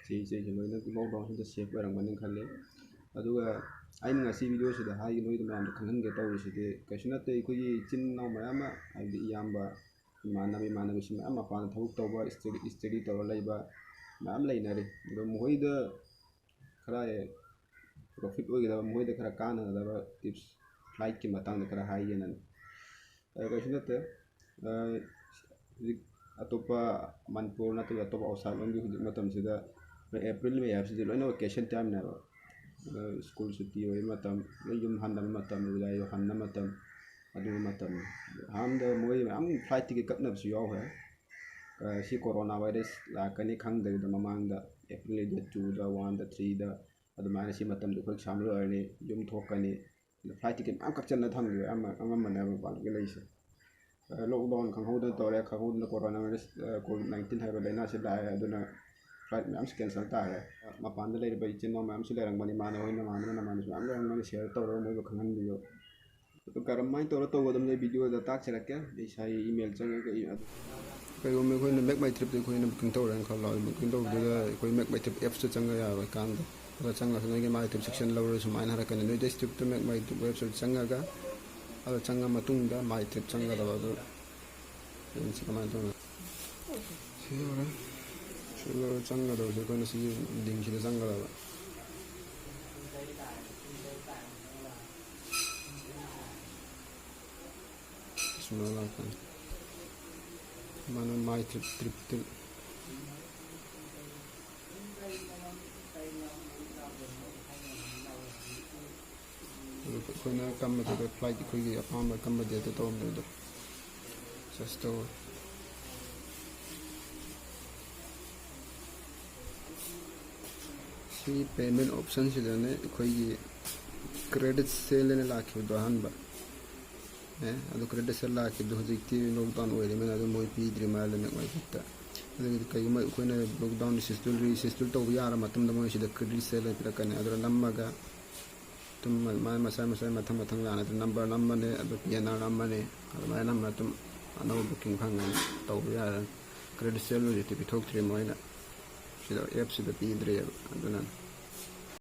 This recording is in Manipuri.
ꯆꯦꯁꯦ ꯂꯣꯏꯅ ꯂꯣꯛꯗꯥꯎꯟꯁꯤꯗ ꯁꯦꯐ ꯑꯣꯏꯔꯝꯒꯅꯤ ꯈꯜꯂꯤ ꯑꯗꯨꯒ ꯑꯩꯅ ꯉꯁꯤ ꯚꯤꯗꯤꯑꯣꯁꯤꯗ ꯍꯥꯏꯒꯦ ꯅꯣꯏꯗ ꯃꯌꯥꯝꯗ ꯈꯪꯍꯟꯒꯦ ꯇꯧꯔꯤꯁꯤꯗꯤ ꯀꯩꯁꯨ ꯅꯠꯇꯦ ꯑꯩꯈꯣꯏꯒꯤ ꯏꯆꯤꯟ ꯏꯅꯥꯎ ꯃꯌꯥꯝ ꯑꯃ ꯍꯥꯏꯕꯗꯤ ꯏꯌꯥꯝꯕ ꯏꯃꯥꯟꯅꯕꯁꯤꯡ ꯃꯌꯥꯝ ꯃꯄꯥꯟꯗ ꯊꯕꯛ ꯇꯧꯕ ꯏꯁꯇꯗꯤ ꯇꯧꯔ ꯂꯩꯕ ꯃꯌꯥꯝ ꯂꯩꯅꯔꯤ ꯑꯗꯣ ꯃꯈꯣꯏꯗ ꯈꯔ ꯄ꯭ꯔꯣꯐꯤꯠ ꯑꯣꯏꯒꯗꯕ ꯃꯈꯣꯏꯗ ꯈꯔ ꯀꯥꯟꯅꯒꯗꯕ ꯇꯤꯞꯁ ꯐ꯭ꯂꯥꯏꯠꯀꯤ ꯃꯇꯥꯡꯗ ꯈꯔ ꯍꯥꯏꯒꯦꯅ ꯀꯩꯁꯨ ꯅꯠꯇꯦ ꯍꯧꯖꯤꯛ ꯑꯇꯣꯞꯄ ꯃꯅꯤꯄꯨꯔ ꯅꯠꯇ꯭ꯔꯒ ꯑꯇꯣꯞꯄ ꯑꯥꯎꯠꯁꯥꯏꯠ ꯂꯣꯝꯒꯤ ꯍꯧꯖꯤꯛ ꯃꯇꯝꯁꯤꯗ ꯑꯦꯄ꯭ꯔꯤꯜ ꯃꯦ ꯍꯥꯏꯕꯁꯤꯗꯤ ꯂꯣꯏꯅ ꯚꯦꯀꯦꯁꯟ ꯇꯥꯏꯝꯅꯦꯕ ꯁ꯭ꯀꯨꯜ ꯁꯨꯇꯤ ꯑꯣꯏꯕ ꯃꯇꯝ ꯂꯣꯏ ꯌꯨꯝ ꯍꯟꯅꯕ ꯃꯇꯝ ꯑꯗꯨꯗ ꯍꯟꯅ ꯃꯇꯝ ꯑꯗꯨꯒꯤ ꯃꯇꯝꯅꯤ ꯑꯍꯥꯟꯕꯗ ꯃꯣꯏ ꯃꯌꯥꯝ ꯐ꯭ꯂꯥꯏꯠ ꯇꯤꯀꯦꯠ ꯀꯛꯅꯕꯁꯨ ꯌꯥꯎꯈ꯭ꯔꯦ ꯁꯤ ꯀꯣꯔꯣꯅꯥ ꯚꯥꯏꯔꯁ ꯂꯥꯛꯀꯅꯤ ꯈꯪꯗꯕꯤꯗ ꯃꯃꯥꯡꯗ ꯑꯦꯄ꯭ꯔꯤꯜ ꯗꯦꯠ 2ꯗ 1ꯗ 3ꯗ ꯑꯗꯨꯃꯥꯏꯅ ꯁꯤ ꯃꯇꯝꯗ ꯑꯩꯈꯣꯏ ꯑꯦꯛꯖꯥꯝ ꯂꯣꯏꯔꯅꯤ ꯌꯨꯝ ꯊꯣꯛꯀꯅꯤ ꯐ꯭ꯂꯥꯏꯠ ꯇꯤꯀꯦꯠ ꯃꯌꯥꯝ ꯀꯛꯆꯟꯅ ꯊꯝꯈꯤꯕ ꯑꯉꯝꯕꯅꯦꯕ ꯃꯄꯥꯟꯒꯤ ꯂꯩꯔꯤꯁꯦ ꯂꯣꯛꯗꯥꯎꯟ ꯈꯪꯍꯧꯗꯅ ꯇꯧꯔꯦ ꯈꯪꯍꯧꯗꯅ ꯀꯣꯔꯣꯅꯥ ꯚꯥꯏꯔꯁ ꯀꯣꯚꯤꯗ-19 ꯍꯥꯏꯕ ꯂꯥꯏꯅꯥꯁꯤ ꯂꯥꯛꯑꯦ ꯑꯗꯨꯅ ꯐ꯭ꯂꯥꯏꯠ ꯃꯌꯥꯝꯁꯨ ꯀꯦꯟꯁꯦꯜ ꯇꯥꯔꯦ ꯃꯄꯥꯟꯗ ꯂꯩꯔꯤꯕ ꯏꯆꯤꯟ ꯏꯅꯥꯎ ꯃꯌꯥꯝꯁꯨ ꯂꯩꯔꯝꯒꯅꯤ ꯅꯃꯥꯟꯅꯕꯁꯨ ꯃꯌꯥꯝ ꯂꯩꯔꯝꯒꯅꯤ ꯁꯤꯌꯔ ꯇꯧꯔꯒ ꯃꯣꯏꯕꯨ ꯈꯪꯍꯟꯕꯤꯌꯨ ꯑꯗꯨ ꯀꯔꯝꯍꯥꯏꯅ ꯇꯧꯔ ꯇꯧꯒꯗꯕꯅꯣ ꯚꯤꯗꯤꯑꯣꯗ ꯇꯥꯛꯆꯔꯛꯀꯦ ꯏꯁꯥꯒꯤ ꯏꯃꯦꯜ ꯆꯪꯉꯒ ꯀꯩꯒꯨꯝꯕ ꯑꯩꯈꯣꯏꯅ ꯃꯦꯛ ꯃꯥꯏ ꯇ꯭ꯔꯤꯞꯇ ꯑꯩꯈꯣꯏꯅ ꯕꯨꯛꯀꯤꯡ ꯇꯧꯔꯦꯅ ꯈꯜꯂꯣ ꯕꯨꯛꯀꯤꯡ ꯇꯧꯕꯗꯨꯗ ꯑꯩꯈꯣꯏ ꯃꯦꯛ ꯃꯥꯏ ꯇ꯭ꯔꯤꯞ ꯑꯦꯞꯁꯇ ꯆꯪꯉ ꯌꯥꯔꯣꯏ ꯀꯥꯟꯗ ꯑꯗ ꯆꯪꯉꯁꯨ ꯅꯣꯏꯒꯤ ꯃꯥꯏ ꯇ꯭ꯔꯤꯞ ꯁꯦꯛꯁꯟ ꯂꯧꯔ ꯁꯨꯃꯥꯏꯅ ꯍꯥꯏꯔꯛꯀꯅꯤ ꯅꯣꯏ ꯗꯤꯁꯇ꯭ꯔꯤꯛꯇ ꯃꯦꯛ ꯃꯥꯏ ꯇ꯭ꯔꯤꯞ ꯋꯦꯕꯁꯥꯏꯠ ꯆꯪꯉꯒ ꯑꯗꯨ ꯆꯪꯉ ꯃꯇꯨꯡꯗ ꯃꯥꯏ ꯇ꯭ꯔꯤꯞ ꯆꯪꯒꯗꯕ ꯑꯗꯨ ꯌꯦꯡꯁꯤ ꯀꯃꯥꯏꯅ ꯇꯧꯅ ꯁꯤ ꯂꯣꯏꯔꯦ ꯁꯤ ꯂꯣꯏꯔ ꯆꯪꯒꯗꯕꯁꯦ ꯑꯩꯈꯣꯏꯅ ꯁꯤꯒꯤ ꯂꯤꯡꯁꯤꯗ ꯆꯪꯒꯗꯕ ꯁꯨꯃꯥꯏꯅ ꯂꯥꯛꯀꯅꯤ ꯁꯨꯃꯥꯏꯅ ꯃꯥꯏ ꯇ꯭ꯔꯤꯞꯇ ꯑꯩꯈꯣꯏꯅ ꯀꯝꯕꯗꯨꯗ ꯐ꯭ꯂꯥꯏꯠ ꯑꯩꯈꯣꯏꯒꯤ ꯑꯄꯥꯝꯕ ꯀꯝꯕ ꯗꯦꯠꯇ ꯇꯧꯔꯝꯗꯣꯏꯗꯣ ꯖꯁ ꯇꯧ ꯁꯤ ꯄꯦꯃꯦꯟ ꯑꯣꯞꯁꯟꯁꯤꯗꯅꯦ ꯑꯩꯈꯣꯏꯒꯤ ꯀ꯭ꯔꯦꯗꯤꯠ ꯁꯦꯜ ꯑꯅ ꯂꯥꯛꯈꯤꯕꯗꯣ ꯑꯍꯥꯟꯕ ꯑꯗꯨ ꯀ꯭ꯔꯦꯗꯤꯠ ꯁꯦꯜ ꯂꯥꯛꯈꯤꯕꯗꯣ ꯍꯧꯖꯤꯛꯇꯤ ꯂꯣꯛꯗꯥꯎꯟ ꯑꯣꯏꯔꯤꯕꯅꯤꯅ ꯑꯗꯨ ꯃꯣꯏ ꯄꯤꯗ꯭ꯔꯤ ꯃꯥꯜꯂꯦ ꯃꯦꯛꯃꯥꯏꯇ꯭ꯔꯤꯞꯇ ꯑꯗꯨꯒꯤ ꯀꯩꯒꯨꯝꯕ ꯑꯩꯈꯣꯏꯅ ꯂꯣꯛꯗꯥꯎꯟ ꯔꯤꯁꯤꯁꯇꯨꯜ ꯇꯧꯕ ꯌꯥꯔ ꯃꯇꯝꯗ ꯃꯣꯏ ꯁꯤꯗ ꯀ꯭ꯔꯦꯗꯤꯠ ꯁꯦꯜ ꯑꯣꯏꯅ ꯄꯤꯔꯛꯀꯅꯤ ꯑꯗꯨꯗ ꯅꯝꯃꯒ ꯑꯗꯨꯝ ꯃꯁꯥ ꯃꯊꯪ ꯂꯥꯛꯅ ꯅꯝꯕꯔ ꯅꯝꯃꯅꯤ ꯑꯗꯨ PNR ꯅꯝꯃꯅꯤ ꯑꯗꯨꯃꯥꯏꯅ ꯅꯝꯃ ꯑꯗꯨꯝ ꯑꯅꯧꯕ ꯕꯨꯛꯀꯤꯡ ꯐꯪꯒꯅꯤ ꯇꯧꯕ ꯌꯥꯔꯅꯤ ꯀ꯭ꯔꯦꯗꯤꯠ ꯁꯦꯜ ꯍꯧꯖꯤꯛꯇꯤ ꯄꯤꯊꯣꯛꯇ꯭ꯔꯤ ꯃꯣꯏꯅ ꯁꯤꯗ ꯑꯦꯞꯁꯤꯗ ꯄꯤꯗ꯭ꯔꯦꯕ ꯑꯗꯨꯅ